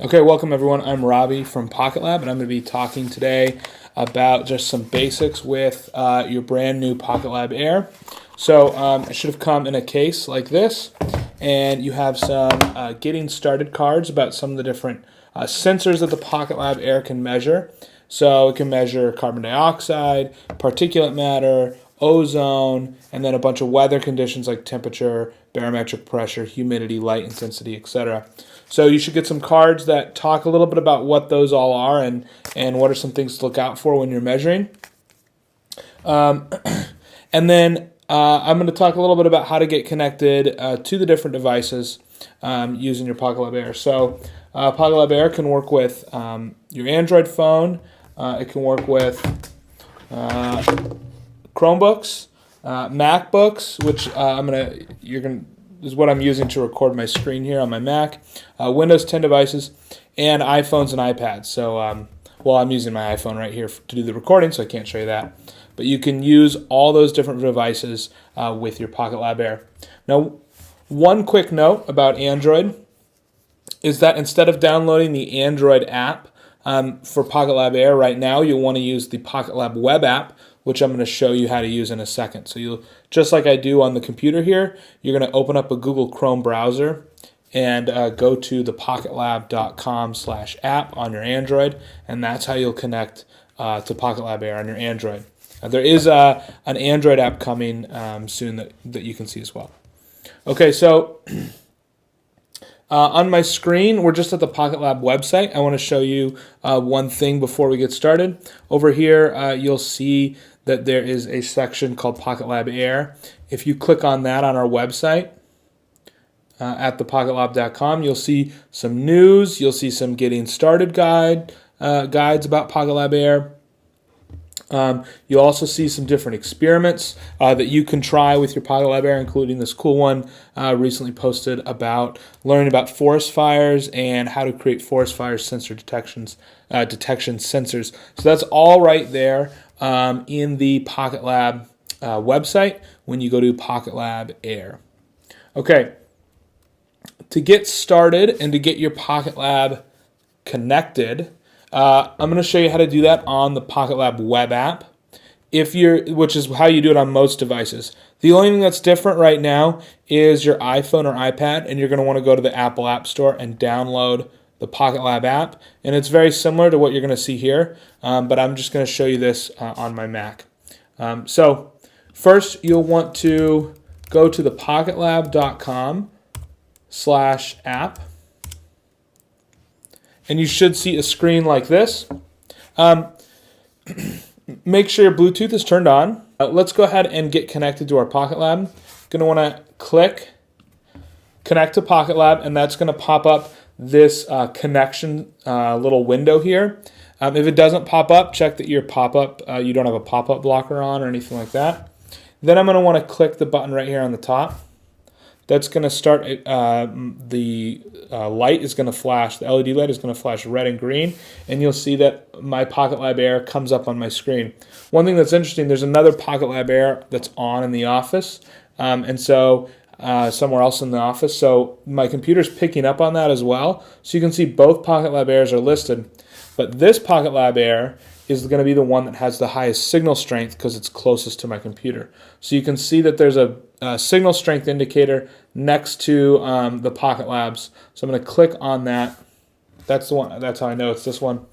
Okay, welcome everyone. I'm Robbie from PocketLab, and I'm going to be talking today about just some basics with your brand new PocketLab Air. So it should have come in a case like this, and you have some getting started cards about some of the different sensors that the PocketLab Air can measure. So it can measure carbon dioxide, particulate matter, ozone, and then a bunch of weather conditions like temperature, barometric pressure, humidity, light intensity, etc. So you should get some cards that talk a little bit about what those all are and what are some things to look out for when you're measuring. And then I'm going to talk a little bit about how to get connected to the different devices using your PocketLab Air. So PocketLab Air can work with your Android phone. It can work with Chromebooks, MacBooks, which is what I'm using to record my screen here on my Mac, Windows 10 devices, and iPhones and iPads. So, I'm using my iPhone right here to do the recording, so I can't show you that. But you can use all those different devices with your PocketLab Air. Now, one quick note about Android is that instead of downloading the Android app for PocketLab Air right now, you'll want to use the PocketLab web app, which I'm going to show you how to use in a second. So you'll, just like I do on the computer here, you're going to open up a Google Chrome browser and go to the PocketLab.com/app on your Android, and that's how you'll connect to PocketLab Air on your Android. There is an Android app coming soon that you can see as well. Okay, so on my screen, we're just at the PocketLab website. I want to show you one thing before we get started. Over here, you'll see that there is a section called PocketLab Air. If you click on that on our website at thepocketlab.com, you'll see some news. You'll see some getting started guides about PocketLab Air. You'll also see some different experiments that you can try with your PocketLab Air, including this cool one recently posted about learning about forest fires and how to create forest fire sensor detection sensors. So that's all right there in the PocketLab website when you go to PocketLab Air. Okay, to get started and to get your PocketLab connected, I'm going to show you how to do that on the PocketLab web app, which is how you do it on most devices. The only thing that's different right now is your iPhone or iPad, and you're going to want to go to the Apple App Store and download the PocketLab app. And it's very similar to what you're going to see here, but I'm just going to show you this on my Mac. So first, you'll want to go to the PocketLab.com/app. And you should see a screen like this. Make sure your Bluetooth is turned on. Let's go ahead and get connected to our PocketLab. Going to want to click Connect to PocketLab, and that's going to pop up this connection little window here. If it doesn't pop up, check that your pop-up, you don't have a pop-up blocker on or anything like that. Then I'm going to want to click the button right here on the top. That's going to start, the light is going to flash, the LED light is going to flash red and green, and you'll see that my PocketLab Air comes up on my screen. One thing that's interesting, there's another PocketLab Air that's on in the office, and so somewhere else in the office, so my computer's picking up on that as well. So you can see both PocketLab Airs are listed, but this PocketLab Air is going to be the one that has the highest signal strength because it's closest to my computer. So you can see that there's a signal strength indicator next to the PocketLabs. So I'm going to click on that. That's the one. That's how I know it's this one.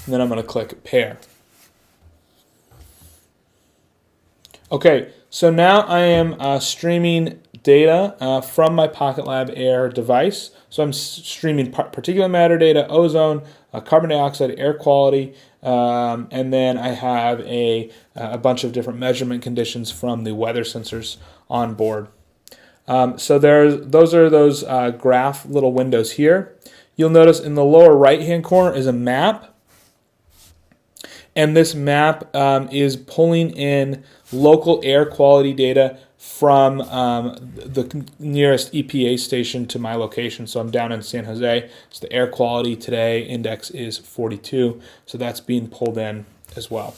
And then I'm going to click Pair. Okay, so now I am streaming data from my PocketLab Air device. So I'm streaming particulate matter data, ozone, carbon dioxide, air quality, and then I have a bunch of different measurement conditions from the weather sensors on board. So those are those graph little windows here. You'll notice in the lower right-hand corner is a map. And this map is pulling in local air quality data from the nearest EPA station to my location. So I'm down in San Jose. So the air quality today index is 42. So that's being pulled in as well.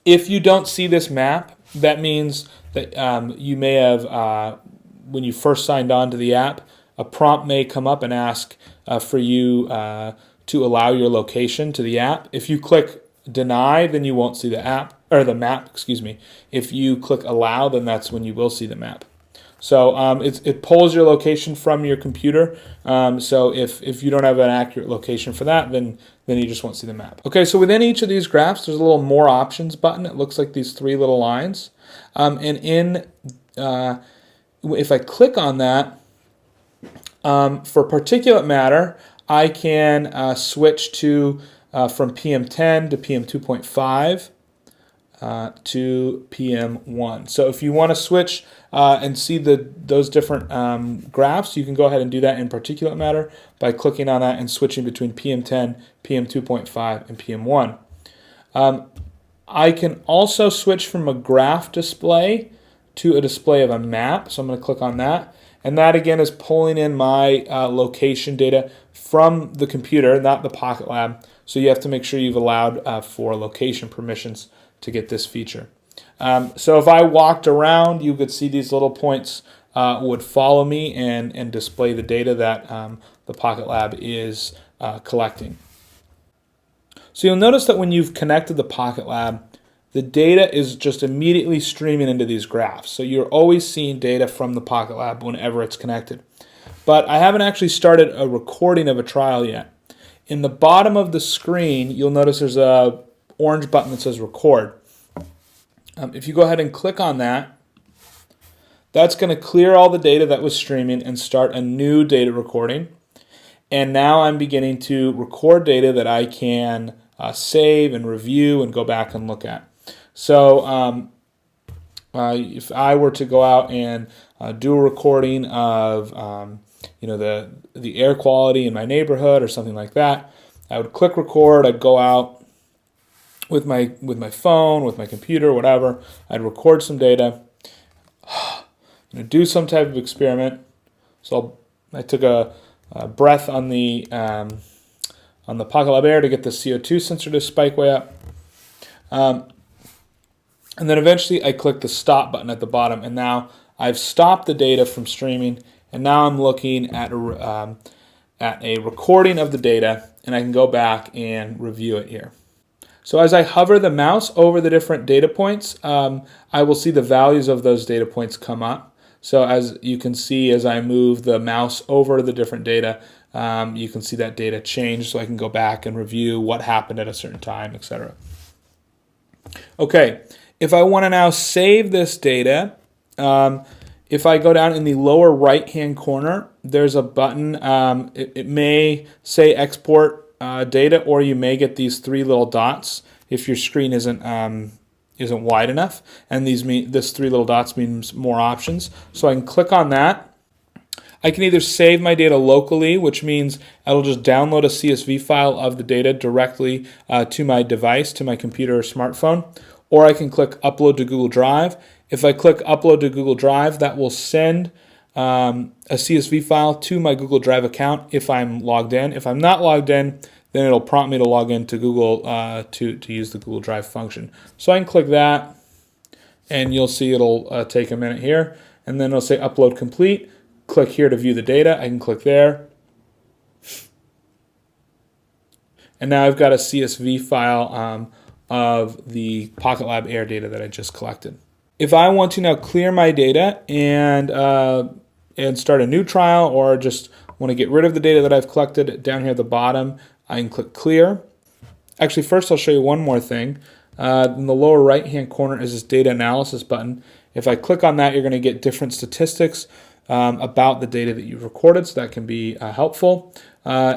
If you don't see this map, that means that you may have, when you first signed on to the app, a prompt may come up and ask for you to allow your location to the app. If you click deny, then you won't see the app, or the map, excuse me. If you click allow, then that's when you will see the map. So it pulls your location from your computer. So if you don't have an accurate location for that, then you just won't see the map. Okay, so within each of these graphs, there's a little more options button. It looks like these three little lines. If I click on that, for particulate matter, I can switch to from PM10 to PM2.5 to PM1. So if you want to switch and see those different graphs, you can go ahead and do that in particulate matter by clicking on that and switching between PM10, PM2.5, and PM1. I can also switch from a graph display to a display of a map. So I'm going to click on that. And that again is pulling in my location data from the computer, not the PocketLab. So you have to make sure you've allowed for location permissions to get this feature. So if I walked around, you could see these little points would follow me and display the data that the PocketLab is collecting. So you'll notice that when you've connected the PocketLab, the data is just immediately streaming into these graphs. So you're always seeing data from the PocketLab whenever it's connected. But I haven't actually started a recording of a trial yet. In the bottom of the screen, you'll notice there's a orange button that says record. If you go ahead and click on that, that's going to clear all the data that was streaming and start a new data recording. And now I'm beginning to record data that I can save and review and go back and look at. So if I were to go out and do a recording of the air quality in my neighborhood or something like that, I would click record. I'd go out with my phone, with my computer, whatever. I'd record some data, do some type of experiment. So I took a breath on the PocketLab Air to get the CO2 sensor to spike way up. And then eventually I click the stop button at the bottom, and now I've stopped the data from streaming, and now I'm looking at a recording of the data, and I can go back and review it here. So as I hover the mouse over the different data points, I will see the values of those data points come up. So as you can see, as I move the mouse over the different data, you can see that data change, so I can go back and review what happened at a certain time, etc. Okay, if I want to now save this data, if I go down in the lower right-hand corner, there's a button. It may say export data, or you may get these three little dots if your screen isn't wide enough, and this three little dots means more options. So I can click on that. I can either save my data locally, which means I'll just download a CSV file of the data directly to my device, to my computer or smartphone, or I can click upload to Google Drive. If I click upload to Google Drive, that will send a CSV file to my Google Drive account if I'm logged in. If I'm not logged in, then it'll prompt me to log into Google to use the Google Drive function. So I can click that, and you'll see it'll take a minute here, and then it'll say upload complete. Click here to view the data. I can click there. And now I've got a CSV file of the PocketLab Air data that I just collected. If I want to now clear my data and start a new trial, or just want to get rid of the data that I've collected, down here at the bottom, I can click clear. Actually, first I'll show you one more thing. In the lower right-hand corner is this data analysis button. If I click on that, you're going to get different statistics about the data that you've recorded, so that can be helpful.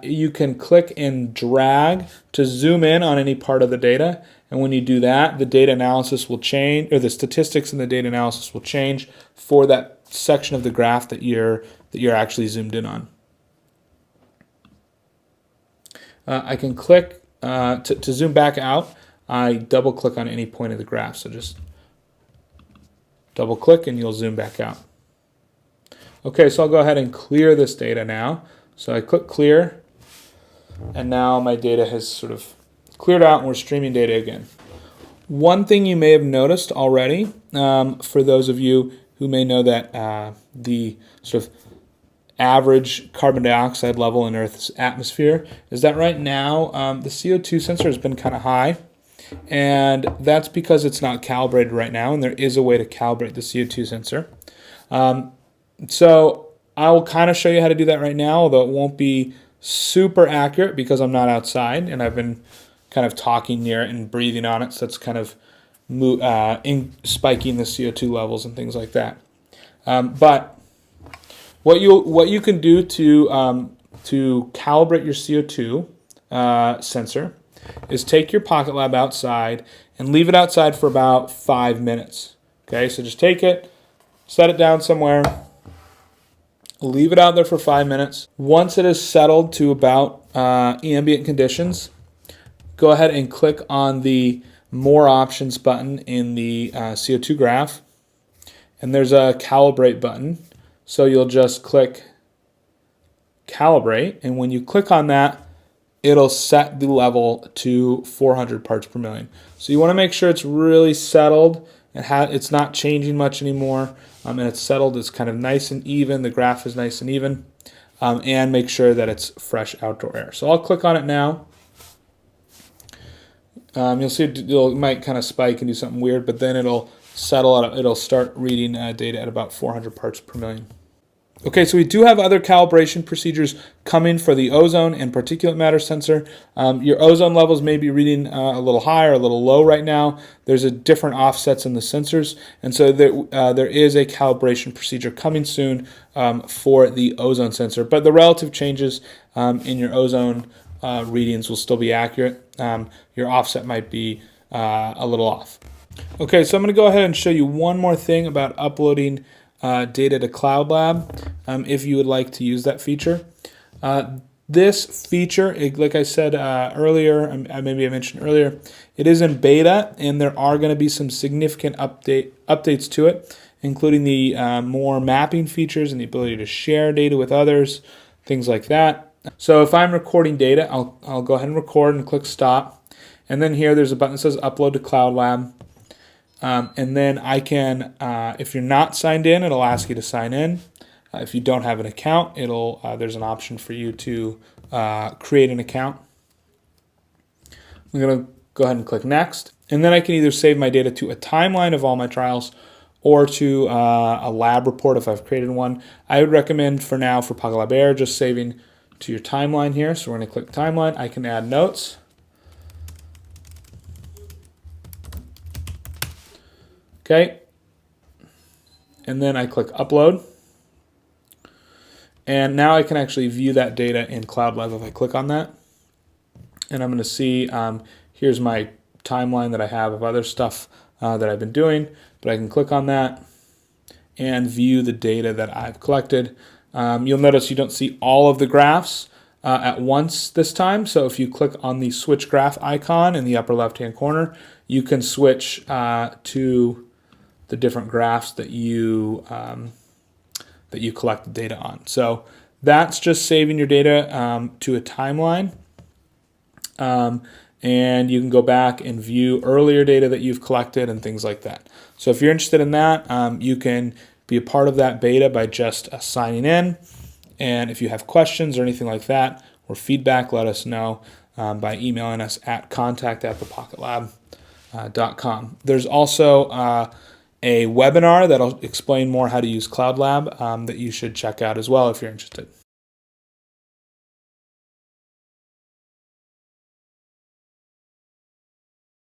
You can click and drag to zoom in on any part of the data, and when you do that, the data analysis will change, or the statistics in the data analysis will change for that section of the graph that you're actually zoomed in on. I can click to zoom back out. I double click on any point of the graph, so just double click and you'll zoom back out. Okay, so I'll go ahead and clear this data now. So I click clear, and now my data has sort of cleared out and we're streaming data again. One thing you may have noticed already, for those of you who may know that the sort of average carbon dioxide level in Earth's atmosphere is that right now the CO2 sensor has been kind of high, and that's because it's not calibrated right now, and there is a way to calibrate the CO2 sensor. So I will kind of show you how to do that right now, although it won't be super accurate because I'm not outside and I've been kind of talking near it and breathing on it, so it's kind of spiking the CO2 levels and things like that. But what you can do to calibrate your CO2 sensor is take your PocketLab outside and leave it outside for about 5 minutes. Okay, so just take it, set it down somewhere, leave it out there for 5 minutes. Once it is settled to about ambient conditions, go ahead and click on the More Options button in the CO2 graph, and there's a Calibrate button. So you'll just click Calibrate, and when you click on that, it'll set the level to 400 parts per million. So you want to make sure it's really settled and it's not changing much anymore, and it's settled. It's kind of nice and even. The graph is nice and even, and make sure that it's fresh outdoor air. So I'll click on it now. You'll see it might kind of spike and do something weird, but then it'll settle out. It'll start reading data at about 400 parts per million. Okay, so we do have other calibration procedures coming for the ozone and particulate matter sensor. Your ozone levels may be reading a little high or a little low right now. There's a different offsets in the sensors, and so there is a calibration procedure coming soon for the ozone sensor. But the relative changes in your ozone readings will still be accurate. Your offset might be a little off. Okay, so I'm going to go ahead and show you one more thing about uploading data to CloudLab if you would like to use that feature. This feature, like I said earlier, maybe I mentioned earlier, it is in beta, and there are going to be some significant updates to it, including the more mapping features and the ability to share data with others, things like that. So if I'm recording data, I'll go ahead and record and click stop. And then here there's a button that says upload to CloudLab. And then I can, if you're not signed in, it'll ask you to sign in. If you don't have an account, there's an option for you to create an account. I'm going to go ahead and click next. And then I can either save my data to a timeline of all my trials or to a lab report if I've created one. I would recommend for now for PocketLab Air just saving to your timeline here. So we're going to click timeline. I can add notes. Okay, and then I click upload, and now I can actually view that data in CloudLab if I click on that, and I'm going to see here's my timeline that I have of other stuff that I've been doing, but I can click on that and view the data that I've collected. You'll notice you don't see all of the graphs at once this time, so if you click on the switch graph icon in the upper left hand corner, you can switch to the different graphs that you collect the data on. So that's just saving your data to a timeline, and you can go back and view earlier data that you've collected and things like that. So if you're interested in that, you can be a part of that beta by just signing in, and if you have questions or anything like that or feedback, let us know by emailing us at contact@thepocketlab.com. There's also a webinar that'll explain more how to use CloudLab that you should check out as well if you're interested.